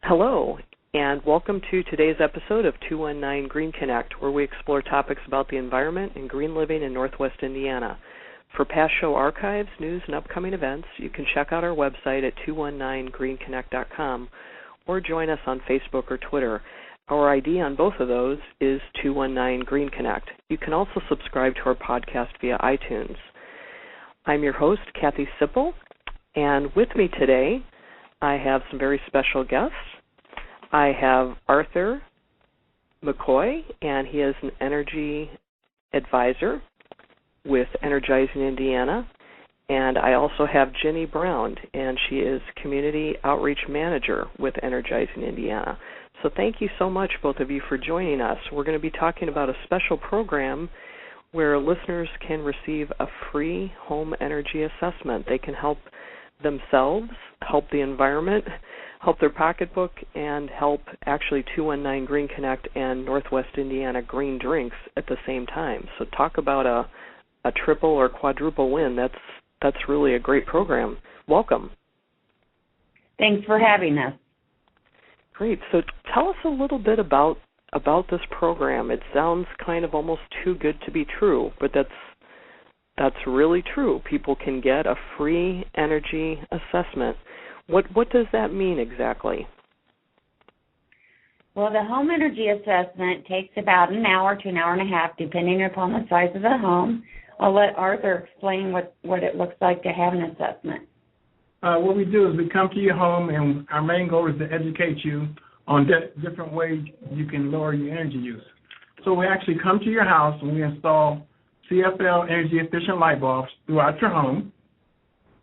Hello, and welcome to today's episode of 219 GreenConnect, where we explore topics about the environment and green living in Northwest Indiana. For past show archives, news, and upcoming events, you can check out our website at 219greenconnect.com or join us on Facebook or Twitter. Our ID on both of those is 219 GreenConnect. You can also subscribe to our podcast via iTunes. I'm your host, Kathy Sipple, and with me today I have some very special guests. I have Arthur McCoy, and he is an energy advisor with Energizing Indiana. And I also have Jenny Brown, and she is Community Outreach Manager with Energizing Indiana. So thank you so much, both of you, for joining us. We're going to be talking about a special program where listeners can receive a free home energy assessment. They can help themselves, help the environment, help their pocketbook, and help actually 219 GreenConnect and Northwest Indiana Green Drinks at the same time. So talk about a triple or quadruple win. That's really a great program. Welcome. Thanks for having us. Great. So tell us a little bit about this program. It sounds kind of almost too good to be true, but that's really true. People can get a free energy assessment. What does that mean exactly? Well, the home energy assessment takes about an hour to an hour and a half, depending upon the size of the home. I'll let Arthur explain what it looks like to have an assessment. What we do is we come to your home, and our main goal is to educate you on different ways you can lower your energy use. So we actually come to your house and we install CFL energy efficient light bulbs throughout your home.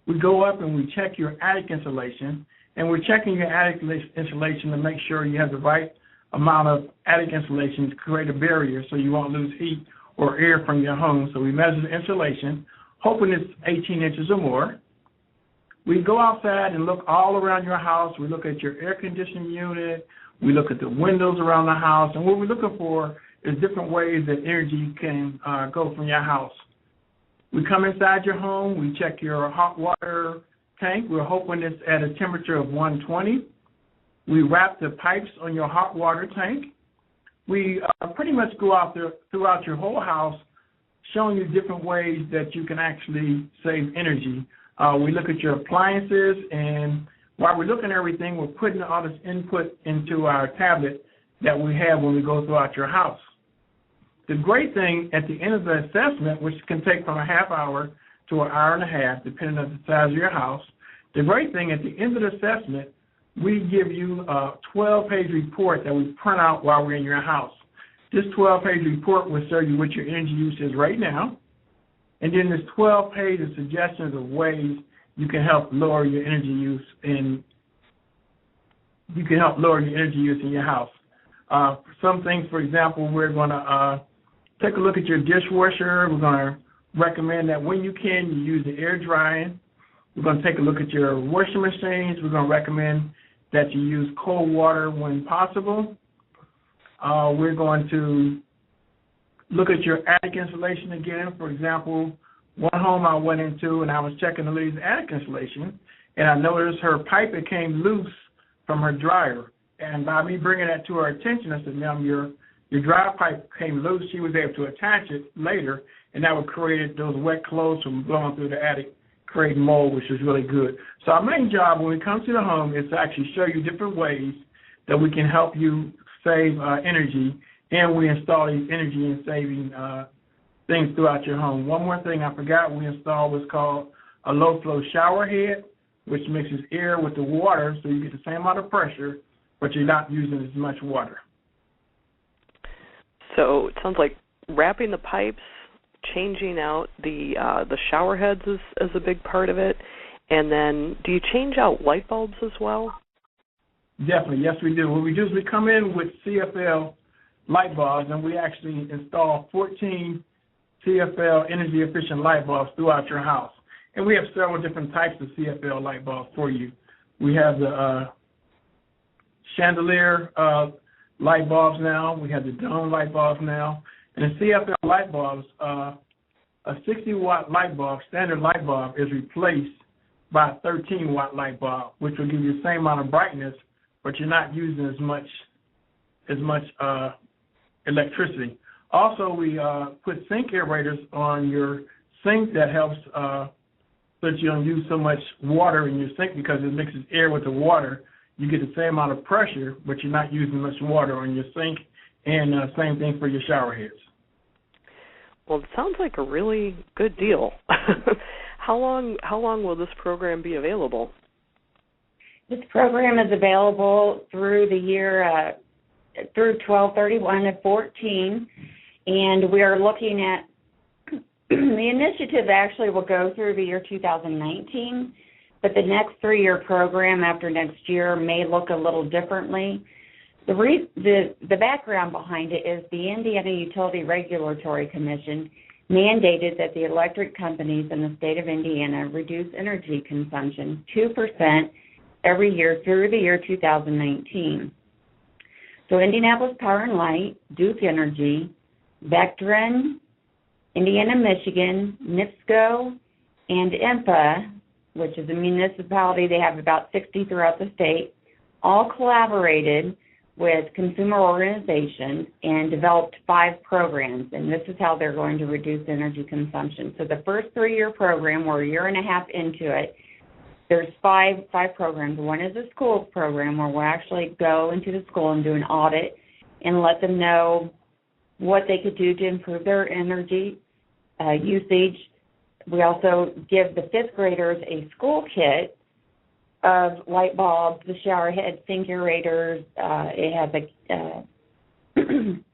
We go up and we check your attic insulation, and we're checking your attic insulation to make sure you have the right amount of attic insulation to create a barrier so you won't lose heat or air from your home. So we measure the insulation, hoping it's 18 inches or more. We go outside and look all around your house. We look at your air conditioning unit. We look at the windows around the house. And what we're looking for is different ways that energy can go from your house. We come inside your home. We check your hot water tank. We're hoping it's at a temperature of 120. We wrap the pipes on your hot water tank. We pretty much go out there throughout your whole house showing you different ways that you can actually save energy. We look at your appliances, and while we're looking at everything, we're putting all this input into our tablet that we have when we go throughout your house. The great thing at the end of the assessment, which can take from a half hour to an hour and a half, depending on the size of your house, the great thing at the end of the assessment, we give you a 12-page report that we print out while we're in your house. This 12-page report will show you what your energy use is right now. And then there's 12 pages of suggestions of ways you can help lower your energy use in your house. Some things, for example, we're going to take a look at your dishwasher. We're going to recommend that when you can, you use the air drying. We're going to take a look at your washing machines. We're going to recommend that you use cold water when possible. We're going to look at your attic insulation again. For example, one home I went into and I was checking the lady's attic insulation, and I noticed her pipe came loose from her dryer. And by me bringing that to her attention, I said, ma'am, your dryer pipe came loose. She was able to attach it later, and that would create those wet clothes from blowing through the attic, creating mold, which is really good. So our main job when we come to the home is to actually show you different ways that we can help you save energy. And we install these energy and saving things throughout your home. One more thing I forgot, we installed what's called a low-flow shower head, which mixes air with the water so you get the same amount of pressure, but you're not using as much water. So it sounds like wrapping the pipes, changing out the shower heads is a big part of it. And then do you change out light bulbs as well? Definitely, yes, we do. What we do is we come in with CFL light bulbs, and we actually install 14 CFL energy efficient light bulbs throughout your house. And we have several different types of CFL light bulbs for you. We have the chandelier light bulbs now. We have the dome light bulbs now. And the CFL light bulbs, a 60-watt light bulb, standard light bulb, is replaced by a 13-watt light bulb, which will give you the same amount of brightness but you're not using as much electricity. Also, we put sink aerators on your sink that helps so that you don't use so much water in your sink, because it mixes air with the water. You get the same amount of pressure, but you're not using much water on your sink, and same thing for your shower heads. Well, it sounds like a really good deal. How long will this program be available? This program is available through the year through 12/31/14, and we are looking at the initiative actually will go through the year 2019, but the next 3-year program after next year may look a little differently. The background behind it is the Indiana Utility Regulatory Commission mandated that the electric companies in the state of Indiana reduce energy consumption 2% every year through the year 2019. So Indianapolis Power and Light, Duke Energy, Vectren, Indiana, Michigan, NIPSCO, and IMPA, which is a municipality, they have about 60 throughout the state, all collaborated with consumer organizations and developed 5 programs, and this is how they're going to reduce energy consumption. So the first 3-year program, we're a year and a half into it, there's five programs. One is a schools program where we'll actually go into the school and do an audit and let them know what they could do to improve their energy usage. We also give the 5th graders a school kit of light bulbs, the shower heads, sink aerators. It has an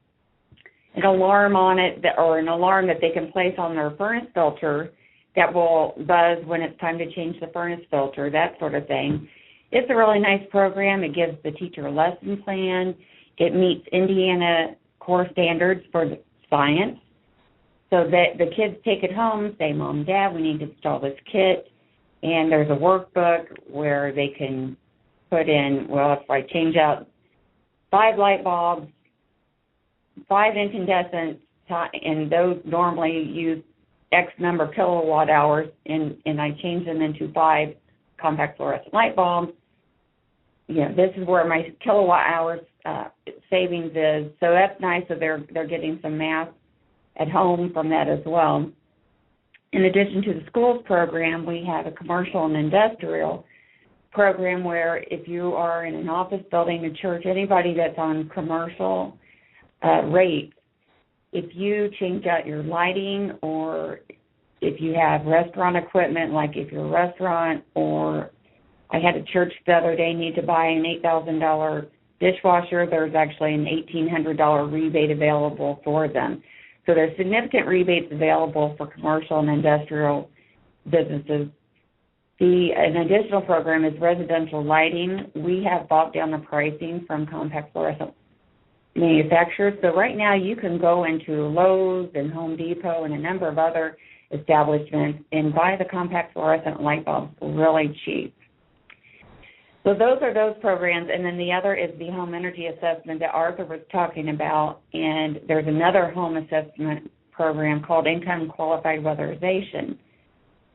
alarm on it, or an alarm that they can place on their furnace filter that will buzz when it's time to change the furnace filter, that sort of thing. It's a really nice program. It gives the teacher a lesson plan. It meets Indiana core standards for science, so that the kids take it home, say, Mom, Dad, we need to install this kit. And there's a workbook where they can put in, well, if I change out 5 light bulbs, 5 incandescents, and those normally use X number of kilowatt hours, and I change them into 5 compact fluorescent light bulbs. This is where my kilowatt hours savings is. So that's nice. So they're getting some math at home from that as well. In addition to the schools program, we have a commercial and industrial program where if you are in an office building, a church, anybody that's on commercial rates, if you change out your lighting, or if you have restaurant equipment, like if you're a restaurant, or I had a church the other day need to buy an $8,000 dishwasher, there's actually an $1,800 rebate available for them. So there's significant rebates available for commercial and industrial businesses. An additional program is residential lighting. We have bought down the pricing from compact fluorescent manufacturers. So right now you can go into Lowe's and Home Depot and a number of other establishments and buy the compact fluorescent light bulbs really cheap. So those are those programs, and then the other is the home energy assessment that Arthur was talking about, and there's another home assessment program called income qualified weatherization.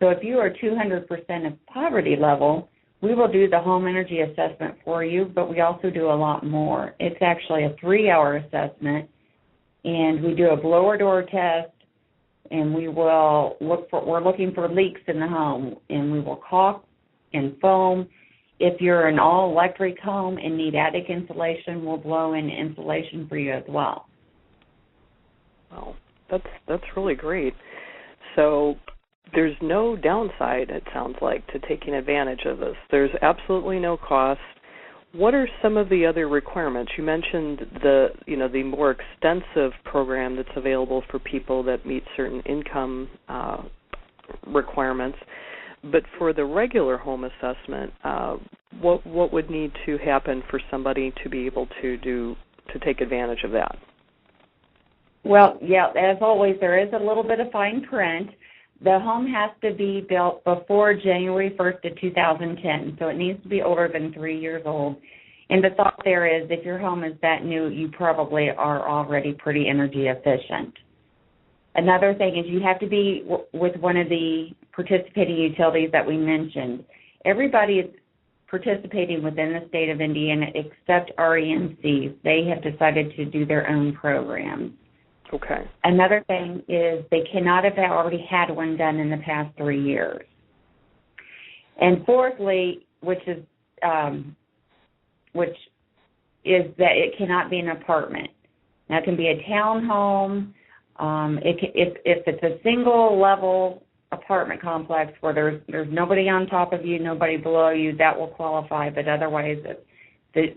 So if you are 200% of poverty level, we will do the home energy assessment for you, but we also do a lot more. It's actually a 3-hour assessment, and we do a blower door test, and we're looking for leaks in the home, and we will caulk and foam. If you're an all-electric home and need attic insulation, we'll blow in insulation for you as well. Well, that's really great. So there's no downside, it sounds like, to taking advantage of this. There's absolutely no cost. What are some of the other requirements? You mentioned the more extensive program that's available for people that meet certain income requirements. But for the regular home assessment, what would need to happen for somebody to be able to take advantage of that? Well, yeah, as always, there is a little bit of fine print. The home has to be built before January 1st of 2010, so it needs to be older than 3 years old. And the thought there is if your home is that new, you probably are already pretty energy efficient. Another thing is you have to be with one of the participating utilities that we mentioned. Everybody is participating within the state of Indiana except REMCs. They have decided to do their own programs. Okay. Another thing is they cannot have already had one done in the past 3 years. And fourthly, which is that it cannot be an apartment. Now, it can be a townhome. If it's a single-level apartment complex where there's nobody on top of you, nobody below you, that will qualify. But otherwise, the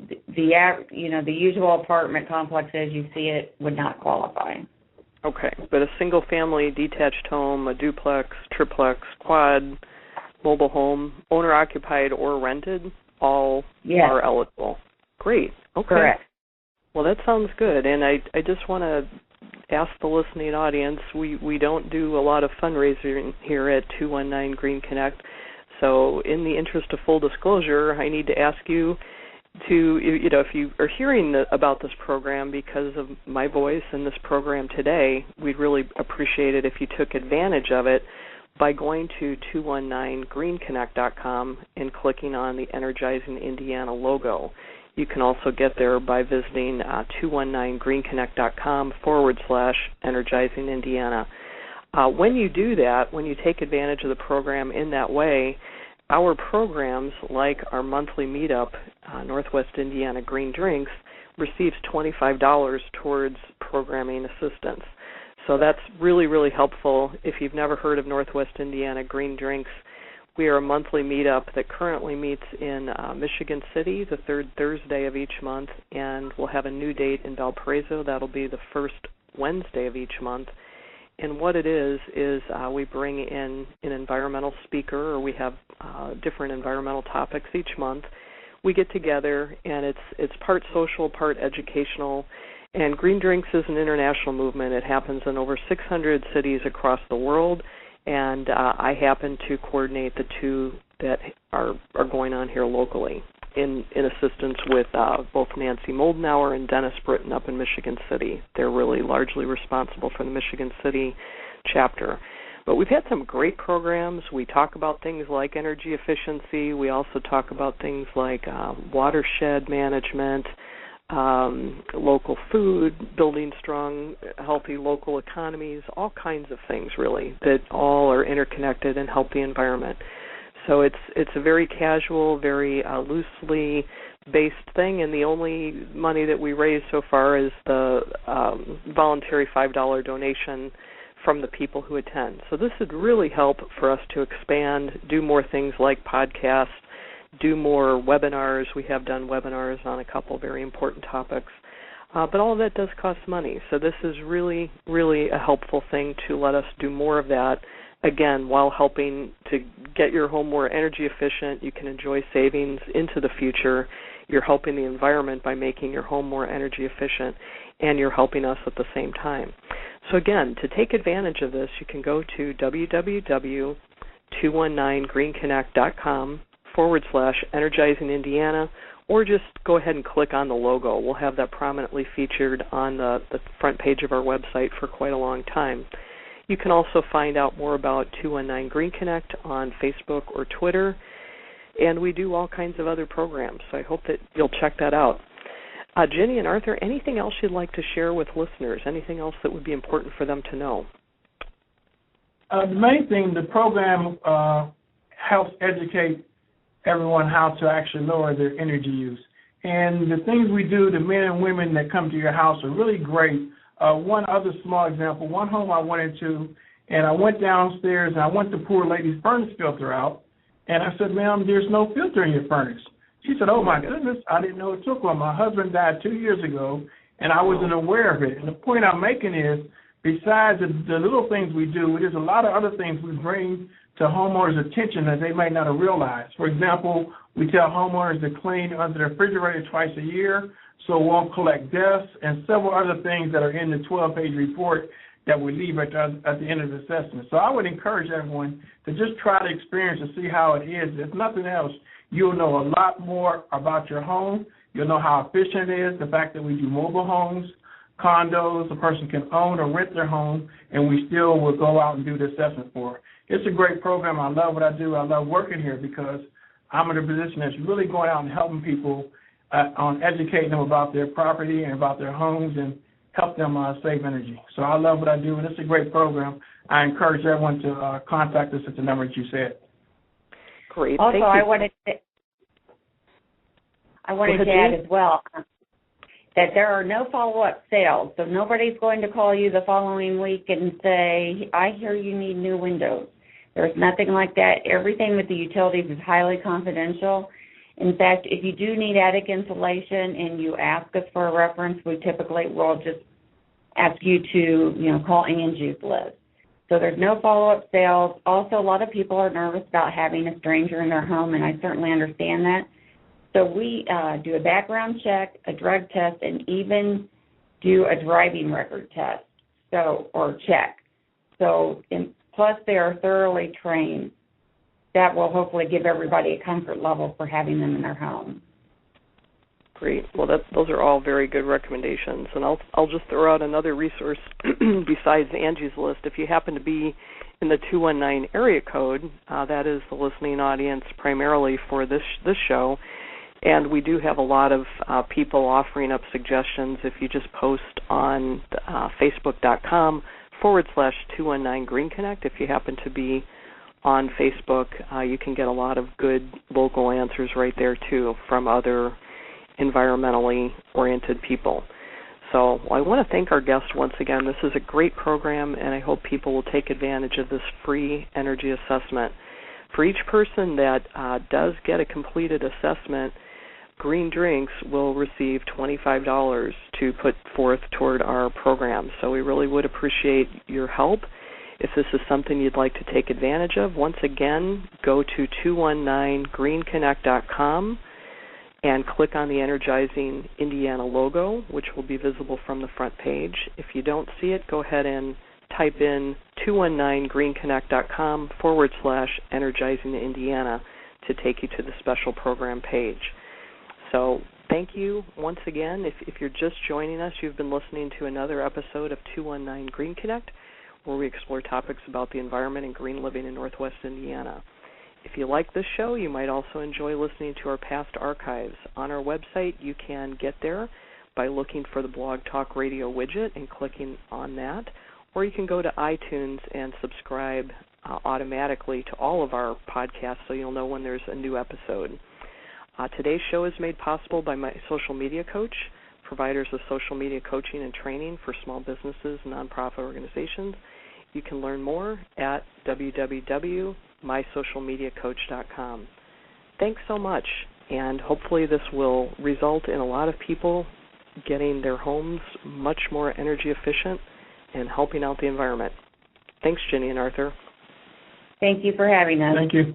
usual apartment complex as you see it would not qualify. Okay, but a single-family detached home, a duplex, triplex, quad, mobile home, owner-occupied or rented, all are eligible. Great. Okay. Correct. Well, that sounds good. And I just want to ask the listening audience, we don't do a lot of fundraising here at 219 GreenConnect. So in the interest of full disclosure, I need to ask you to, if you are hearing about this program because of my voice and this program today, we'd really appreciate it if you took advantage of it by going to 219greenconnect.com and clicking on the Energizing Indiana logo. You can also get there by visiting 219greenconnect.com/Energizing Indiana. When you do that, when you take advantage of the program in that way, our programs, like our monthly meetup, Northwest Indiana Green Drinks, receives $25 towards programming assistance. So that's really, really helpful. If you've never heard of Northwest Indiana Green Drinks, we are a monthly meetup that currently meets in Michigan City the third Thursday of each month, and we'll have a new date in Valparaiso. That'll be the first Wednesday of each month. And what it is we bring in an environmental speaker, or we have different environmental topics each month. We get together, and it's part social, part educational. And Green Drinks is an international movement. It happens in over 600 cities across the world, and I happen to coordinate the two that are going on here locally in assistance with both Nancy Moldenauer and Dennis Britton up in Michigan City. They're really largely responsible for the Michigan City chapter. But we've had some great programs. We talk about things like energy efficiency. We also talk about things like watershed management, local food, building strong, healthy local economies, all kinds of things, really, that all are interconnected and help the environment. So it's a very casual, very loosely based thing, and the only money that we raise so far is the voluntary $5 donation from the people who attend. So this would really help for us to expand, do more things like podcasts, do more webinars. We have done webinars on a couple very important topics. But all of that does cost money. So this is really, really a helpful thing to let us do more of that, again, while helping to get your home more energy efficient. You can enjoy savings into the future. You're helping the environment by making your home more energy efficient, and you're helping us at the same time. So again, to take advantage of this, you can go to www.219greenconnect.com/Energizing Indiana, or just go ahead and click on the logo. We'll have that prominently featured on the front page of our website for quite a long time. You can also find out more about 219 GreenConnect on Facebook or Twitter, and we do all kinds of other programs, so I hope that you'll check that out. Jenny and Arthur, anything else you'd like to share with listeners? Anything else that would be important for them to know? The main thing, the program helps educate everyone how to actually lower their energy use. And the things we do, the men and women that come to your house are really great. One other small example, one home I went into, and I went downstairs and I went to pour a lady's furnace filter out, and I said, "Ma'am, there's no filter in your furnace." She said, "Oh, my goodness, I didn't know it took one. My husband died 2 years ago, and I wasn't aware of it." And the point I'm making is, besides the little things we do, there's a lot of other things we bring to homeowners' attention that they might not have realized. For example, we tell homeowners to clean under the refrigerator twice a year so it won't collect dust, and several other things that are in the 12-page report that we leave at the end of the assessment. So I would encourage everyone to just try the experience and see how it is. If nothing else, you'll know a lot more about your home. You'll know how efficient it is, the fact that we do mobile homes, condos, a person can own or rent their home, and we still will go out and do the assessment for. It's a great program. I love what I do. I love working here because I'm in a position that's really going out and helping people on educating them about their property and about their homes and help them save energy. So I love what I do, and it's a great program. I encourage everyone to contact us at the number that you said. Great. Also, thank you. I wanted to add as well that there are no follow-up sales. So nobody's going to call you the following week and say, I hear you need new windows. There's nothing like that. Everything with the utilities is highly confidential. In fact, if you do need attic insulation and you ask us for a reference, we typically will just ask you to, call Angie's list. So there's no follow-up sales. Also, a lot of people are nervous about having a stranger in their home, and I certainly understand that. So we do a background check, a drug test, and even do a driving record test, or check. So, plus they are thoroughly trained. That will hopefully give everybody a comfort level for having them in their home. Great. Well, those are all very good recommendations. And I'll just throw out another resource besides Angie's list. If you happen to be in the 219 area code, that is the listening audience primarily for this show. And we do have a lot of people offering up suggestions. If you just post on Facebook.com/219GreenConnect, if you happen to be on Facebook, you can get a lot of good local answers right there, too, from other environmentally oriented people. So I want to thank our guest once again. This is a great program, and I hope people will take advantage of this free energy assessment. For each person that does get a completed assessment, Green Drinks will receive $25 to put forth toward our program. So we really would appreciate your help. If this is something you'd like to take advantage of, once again, go to 219greenconnect.com and click on the Energizing Indiana logo, which will be visible from the front page. If you don't see it, go ahead and type in 219greenconnect.com/Energizing Indiana to take you to the special program page. So thank you once again. If you're just joining us, you've been listening to another episode of 219 Green Connect, where we explore topics about the environment and green living in Northwest Indiana. If you like this show, you might also enjoy listening to our past archives. On our website, you can get there by looking for the Blog Talk Radio widget and clicking on that, or you can go to iTunes and subscribe automatically to all of our podcasts so you'll know when there's a new episode. Today's show is made possible by my social media coach, providers of social media coaching and training for small businesses and nonprofit organizations. You can learn more at www.mysocialmediacoach.com. Thanks so much, and hopefully this will result in a lot of people getting their homes much more energy efficient and helping out the environment. Thanks, Jenny and Arthur. Thank you for having us. Thank you.